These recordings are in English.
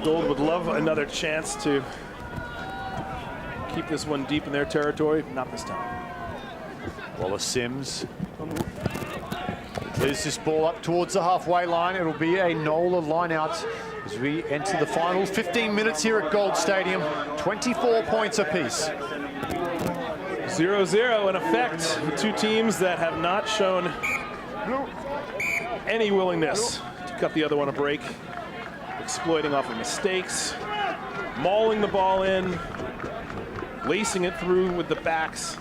Gold would love another chance to keep this one deep in their territory. Not this time. Wallace Sims clears this ball up towards the halfway line. It'll be a NOLA line out as we enter the final 15 minutes here at Gold Stadium. 24 points apiece. 0-0 in effect. Two teams that have not shown any willingness to cut the other one a break. Exploiting off of mistakes, mauling the ball in, lacing it through with the backs.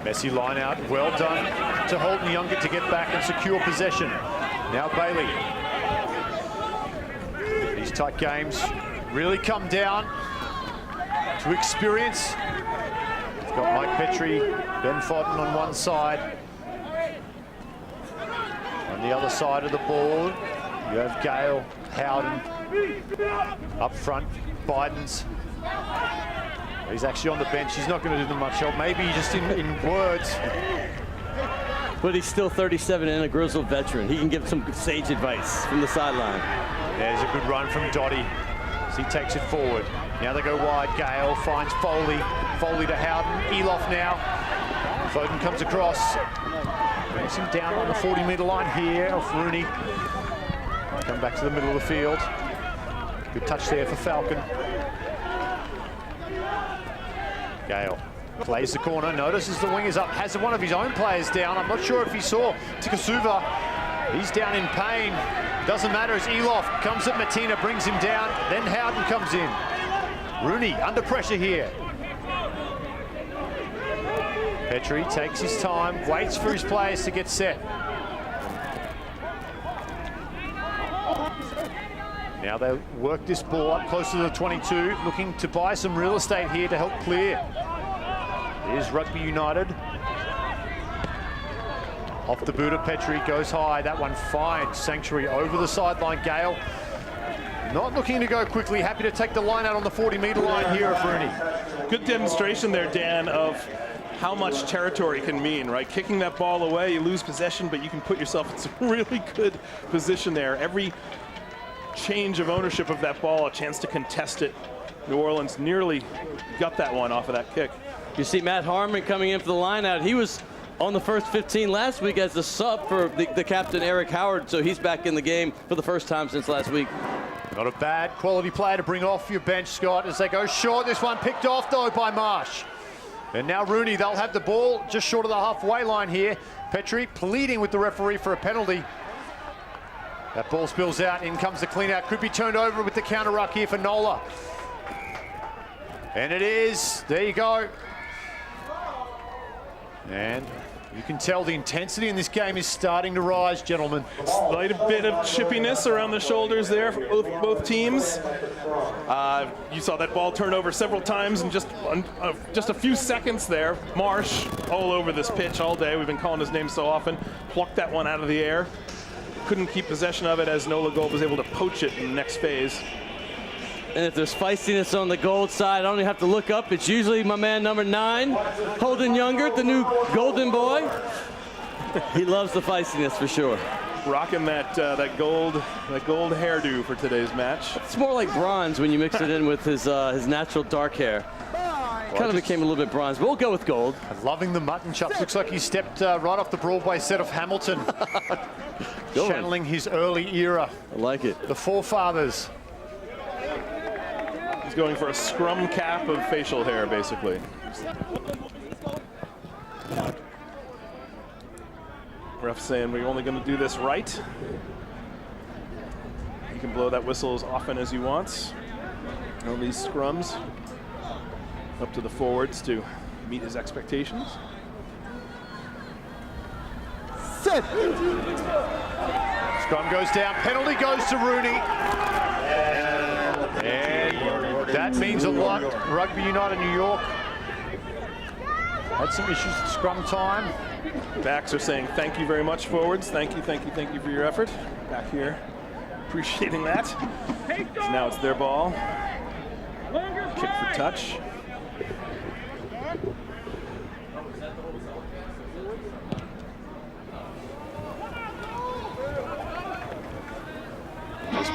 Messy line out, well done to Holden Younger to get back and secure possession. Now Bailey. These tight games really come down to experience. We've got Mike Petrie, Ben Fodden on one side. On the other side of the ball, you have Gale, Howden. Up front, Biden's. He's actually on the bench. He's not going to do them much help. Maybe just in words. But he's still 37 and a grizzled veteran. He can give some sage advice from the sideline. There's a good run from Dottie as he takes it forward. Now they go wide. Gale finds Foley. Foley to Howden. Eloff now. Foden comes across. Brings him down on the 40-metre line here off Rooney. Come back to the middle of the field. Good touch there for Falcon. Gale plays the corner, notices the wing is up, has one of his own players down. I'm not sure if he saw Tikasuva. He's down in pain. Doesn't matter as Eloff comes at Matina, brings him down. Then Howden comes in. Rooney under pressure here. Petrie takes his time, waits for his players to get set. Now they work this ball up close to the 22, looking to buy some real estate here to help clear. Here's Rugby United. Off the boot of Petrie, goes high. That one finds Sanctuary over the sideline. Gale not looking to go quickly, happy to take the line out on the 40-metre line here of Rooney. Good demonstration there, Dan, of how much territory can mean, right? Kicking that ball away, you lose possession, but you can put yourself in some really good position there. Every change of ownership of that ball, a chance to contest it. New Orleans nearly got that one off of that kick. You see Matt Harmon coming in for the line out. He was on the first 15 last week as the sub for the captain, Eric Howard, so he's back in the game for the first time since last week. Not a bad quality player to bring off your bench, Scott, as they go short. This one picked off, though, by Marsh. And now Rooney, they'll have the ball just short of the halfway line here. Petrie pleading with the referee for a penalty. That ball spills out, in comes the clean out. Could be turned over with the counter ruck here for NOLA. And it is, there you go. And you can tell the intensity in this game is starting to rise, gentlemen. Slight bit of chippiness around the shoulders there for both teams. You saw that ball turn over several times in just a few seconds there. Marsh all over this pitch all day. We've been calling his name so often. Plucked that one out of the air. Couldn't keep possession of it as NOLA Gold was able to poach it in the next phase. And if there's feistiness on the Gold side, I don't even have to look up. It's usually my man number 9, Holden Younger, the new golden boy. He loves the feistiness for sure. Rocking that gold hairdo for today's match. It's more like bronze when you mix it in with his natural dark hair. Kind of became a little bit bronze, but we'll go with gold. Loving the mutton chops. Looks like he stepped right off the Broadway set of Hamilton. Channeling his early era. I like it. The forefathers. He's going for a scrum cap of facial hair, basically. Ref saying we're only going to do this right. You can blow that whistle as often as you want. All these scrums up to the forwards to meet his expectations. Set. Scrum goes down. Penalty goes to Rooney. And that means a lot. Rugby United New York had some issues at scrum time. Backs are saying thank you very much, forwards. Thank you for your effort. Back here, appreciating that. So now it's their ball. Kick for touch.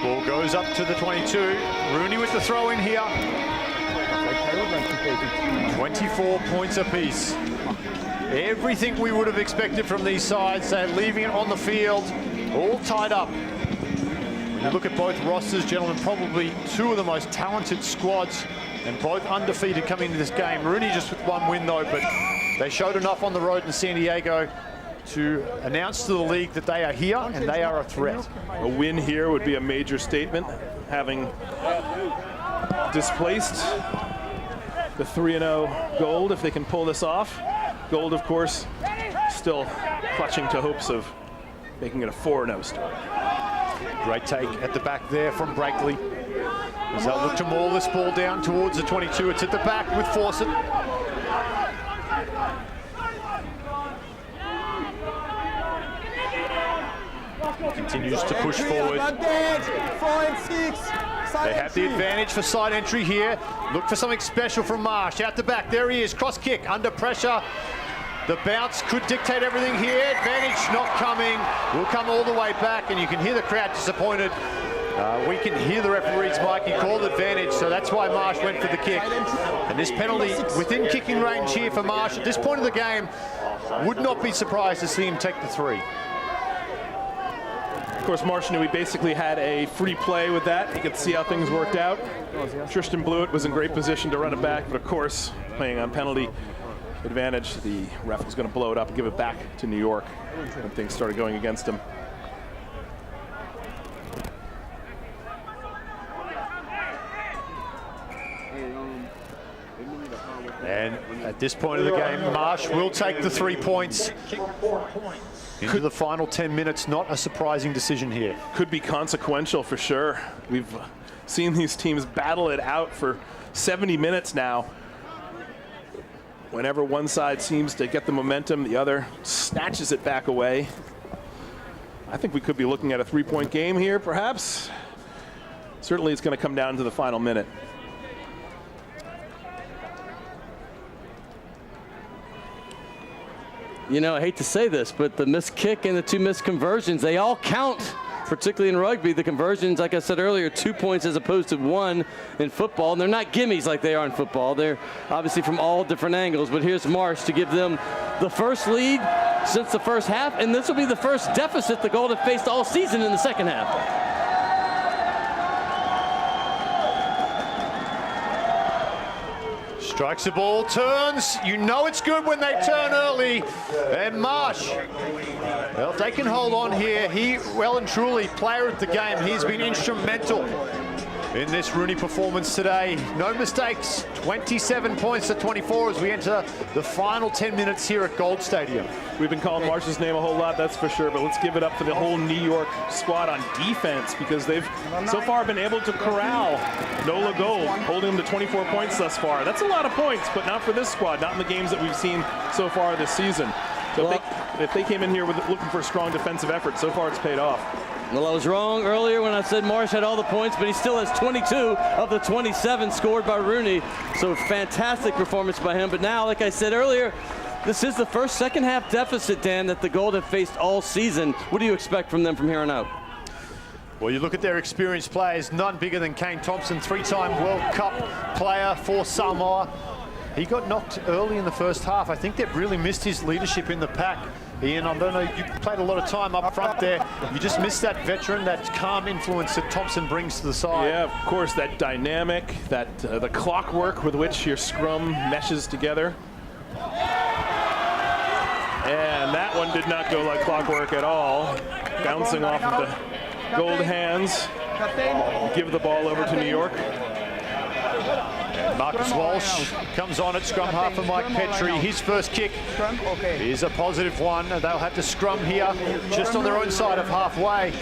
Ball goes up to the 22. Rooney with the throw in here. 24 points apiece. Everything we would have expected from these sides. They're leaving it on the field, all tied up. When you look at both rosters, gentlemen, probably two of the most talented squads and both undefeated coming into this game. Rooney just with one win though, but they showed enough on the road in San Diego to announce to the league that they are here and they are a threat. A win here would be a major statement, having displaced the 3-0 Gold if they can pull this off. Gold, of course, still clutching to hopes of making it a 4-0 start. Great take at the back there from Breakley. As they'll look to maul this ball down towards the 22. It's at the back with Fawcett. Continues to push forward. They have the advantage for side entry here. Look for something special from Marsh. Out the back, there he is. Cross kick, under pressure. The bounce could dictate everything here. Advantage not coming. Will come all the way back, and you can hear the crowd disappointed. We can hear the referee's mic. He called advantage, so that's why Marsh went for the kick. And this penalty within kicking range here for Marsh. At this point of the game, would not be surprised to see him take the 3. Of course, Marsh knew he basically had a free play with that. He could see how things worked out. Tristan Blewett was in great position to run it back, but of course, playing on penalty advantage, the ref was going to blow it up and give it back to New York when things started going against him. And at this point of the game, Marsh will take the 3 points. Into the final 10 minutes, not a surprising decision here. Could be consequential for sure. We've seen these teams battle it out for 70 minutes now. Whenever one side seems to get the momentum, the other snatches it back away. I think we could be looking at a 3-point game here, perhaps. Certainly it's going to come down to the final minute. You know, I hate to say this, but the missed kick and the 2 missed conversions, they all count, particularly in rugby. The conversions, like I said earlier, 2 points as opposed to 1 in football. And they're not gimmies like they are in football. They're obviously from all different angles. But here's Marsh to give them the first lead since the first half. And this will be the first deficit the Gold have faced all season in the second half. Strikes the ball, turns. You know it's good when they turn early. And Marsh, well, if they can hold on here, he well and truly player of the game. He's been instrumental in this Rooney performance today. No mistakes, 27 points to 24 as we enter the final 10 minutes here at Gold Stadium. We've been calling Marsh's name a whole lot, that's for sure, but let's give it up for the whole New York squad on defense, because they've so far been able to corral NOLA Gold, holding them to 24 points thus far. That's a lot of points, but not for this squad, not in the games that we've seen so far this season. So if they came in here with looking for a strong defensive effort, so far it's paid off. Well, I was wrong earlier when I said Marsh had all the points, but he still has 22 of the 27 scored by Rooney. So fantastic performance by him. But now, like I said earlier, this is the first second half deficit, Dan, that the Gold have faced all season. What do you expect from them from here on out? Well, you look at their experienced players, none bigger than Kane Thompson, 3-time World Cup player for Samoa. He got knocked early in the first half. I think they've really missed his leadership in the pack. Ian, I don't know, you played a lot of time up front there. You just missed that veteran, that calm influence that Thompson brings to the side. Yeah, of course, that dynamic, that the clockwork with which your scrum meshes together. And that one did not go like clockwork at all. Bouncing off of the Gold hands. Give the ball over to New York. Marcus Walsh comes on at scrum half for Mike Petrie. His first kick is a positive one. They'll have to scrum here just on their own side of halfway.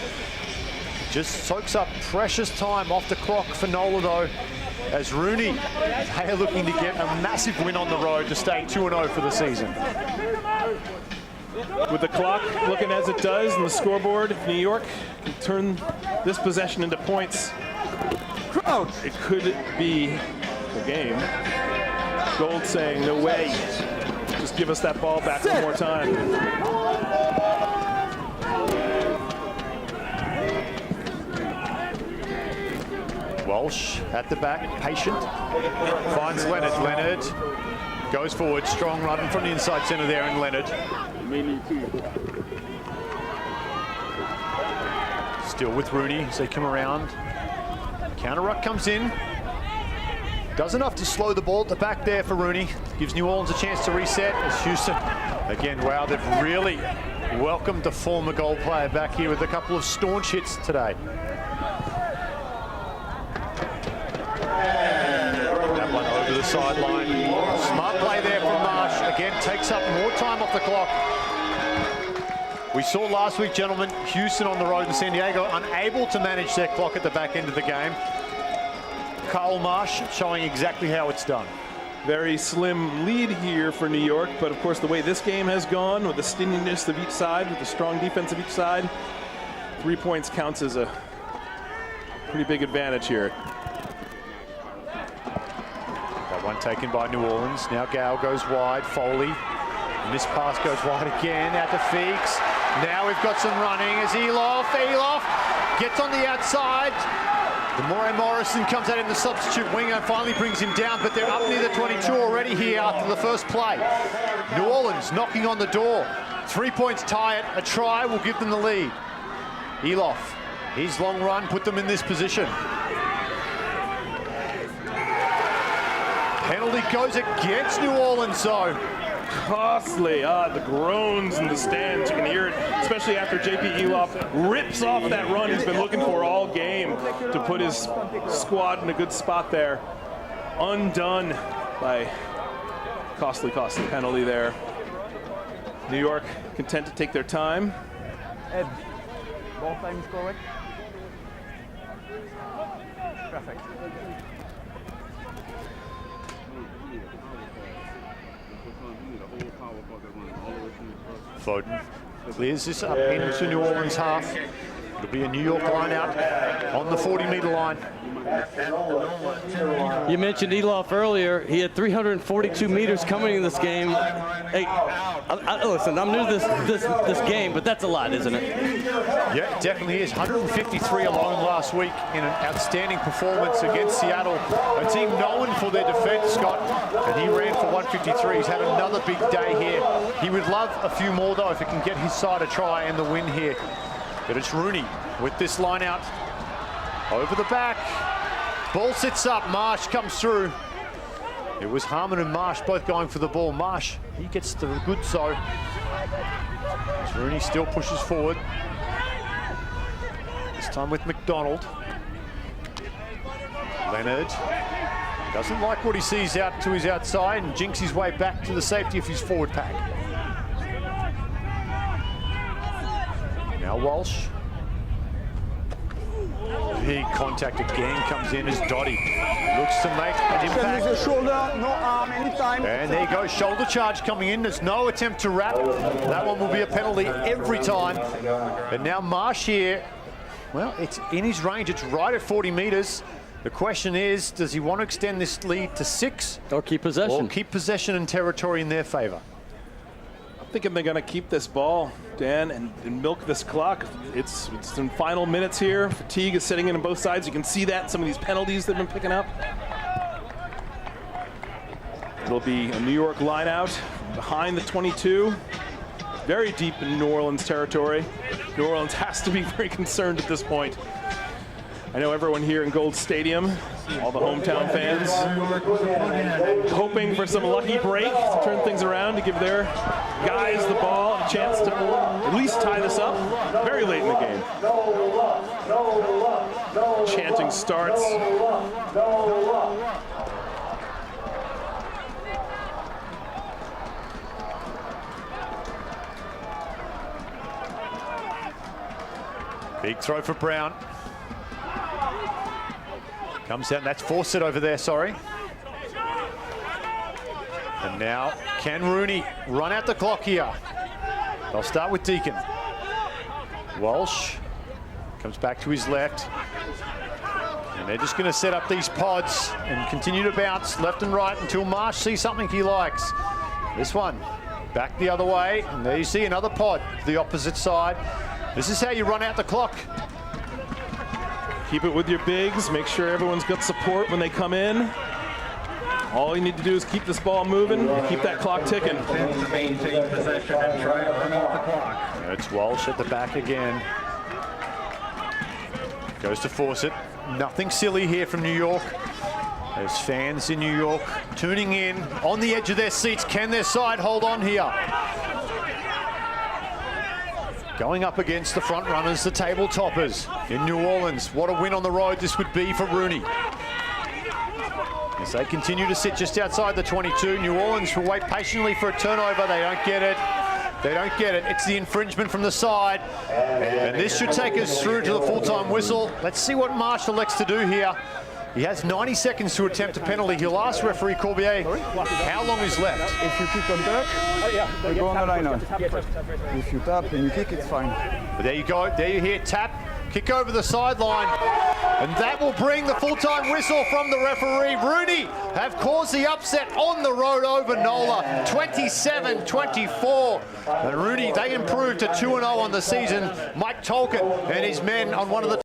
Just soaks up precious time off the clock for NOLA though, as Rooney, they are looking to get a massive win on the road to stay 2-0 for the season. With the clock looking as it does and the scoreboard, if New York can turn this possession into points, it could be the game. Gold saying, no way. Just give us that ball back one more time. Walsh at the back, patient. Finds Leonard. Leonard goes forward, strong run from the inside centre there, and Leonard. Still with Rooney as they come around. Counter ruck comes in. Does enough to slow the ball at the back there for Rooney. Gives New Orleans a chance to reset as Houston. Again, wow, they've really welcomed the former goal player back here with a couple of staunch hits today. That one over the sideline. Smart play there from Marsh. Again, takes up more time off the clock. We saw last week, gentlemen, Houston on the road in San Diego, unable to manage their clock at the back end of the game. Kyle Marsh showing exactly how it's done. Very slim lead here for New York, but of course the way this game has gone, with the stinginess of each side, with the strong defense of each side, 3 points counts as a pretty big advantage here. That one taken by New Orleans. Now Gale goes wide, Foley. And this pass goes wide again, out to Feeks. Now we've got some running as Elof gets on the outside. Demore Morrison comes out in the substitute winger and finally brings him down, but they're up near the 22 already here after the first play. New Orleans knocking on the door. 3 points tie it. A try will give them the lead. Elof, his long run put them in this position. Penalty goes against New Orleans, though. Costly. The groans in the stands. You can hear it, especially after J.P. Elof rips off that run he's been looking for all game to put his squad in a good spot there. Undone by costly penalty there. New York content to take their time. Ed, ball time is correct. Perfect. Foden clears this up into New Orleans half. It'll be a New York line out on the 40-meter line. You mentioned Elof earlier. He had 342 meters coming in this game. Hey, listen, I'm new to this game, but that's a lot, isn't it? Yeah, it definitely is. 153 alone last week in an outstanding performance against Seattle, a team known for their defense, Scott, and he ran for 153. He's had another big day here. He would love a few more, though, if he can get his side a try and the win here. But it's Rooney with this line out over the back. Ball sits up, Marsh comes through. It was Harmon and Marsh both going for the ball. Marsh, he gets the good so. As Rooney still pushes forward. This time with McDonald. Leonard doesn't like what he sees out to his outside and jinks his way back to the safety of his forward pack. Now Walsh. Big contact again comes in as Dottie looks to make an impact. Use the shoulder, no arm, anytime. And there you go, shoulder charge coming in. There's no attempt to wrap. That one will be a penalty every time. And now Marsh here, well, it's in his range. It's right at 40 meters. The question is, does he want to extend this lead to 6? Or keep possession. Or keep possession and territory in their favor? I'm thinking they're going to keep this ball, Dan, and milk this clock. It's in final minutes here. Fatigue is setting in on both sides. You can see that in some of these penalties they've been picking up. It'll be a New York line out behind the 22. Very deep in New Orleans territory. New Orleans has to be very concerned at this point. I know everyone here in Gold Stadium, all the hometown fans, hoping for some lucky break to turn things around, to give their guys the ball and a chance to at least tie this up very late in the game. Chanting starts. Big throw for Brown. Comes down, that's Fawcett over there, sorry. And now, can Rooney run out the clock here? They'll start with Deacon. Walsh comes back to his left. And they're just going to set up these pods and continue to bounce left and right until Marsh sees something he likes. This one, back the other way. And there you see another pod, the opposite side. This is how you run out the clock. Keep it with your bigs. Make sure everyone's got support when they come in. All you need to do is keep this ball moving and keep that clock ticking. To maintain possession and try to run off the clock. It's Walsh at the back again. Goes to force it. Nothing silly here from New York. There's fans in New York tuning in on the edge of their seats. Can their side hold on here? Going up against the front runners, the table toppers in New Orleans. What a win on the road this would be for Rooney. As they continue to sit just outside the 22, New Orleans will wait patiently for a turnover. They don't get it. They don't get it. It's the infringement from the side. And this should take us through to the full-time whistle. Let's see what Marsh elects to do here. He has 90 seconds to attempt a penalty. He'll ask referee Corbier how long is left. If you kick on touch, we go on the line on. If you tap and you kick, it's fine. But there you go. There you hear tap, kick over the sideline. And that will bring the full-time whistle from the referee. Rooney have caused the upset on the road over NOLA, 27-24. And Rooney, they improved to 2-0 on the season. Mike Tolkien and his men on one of the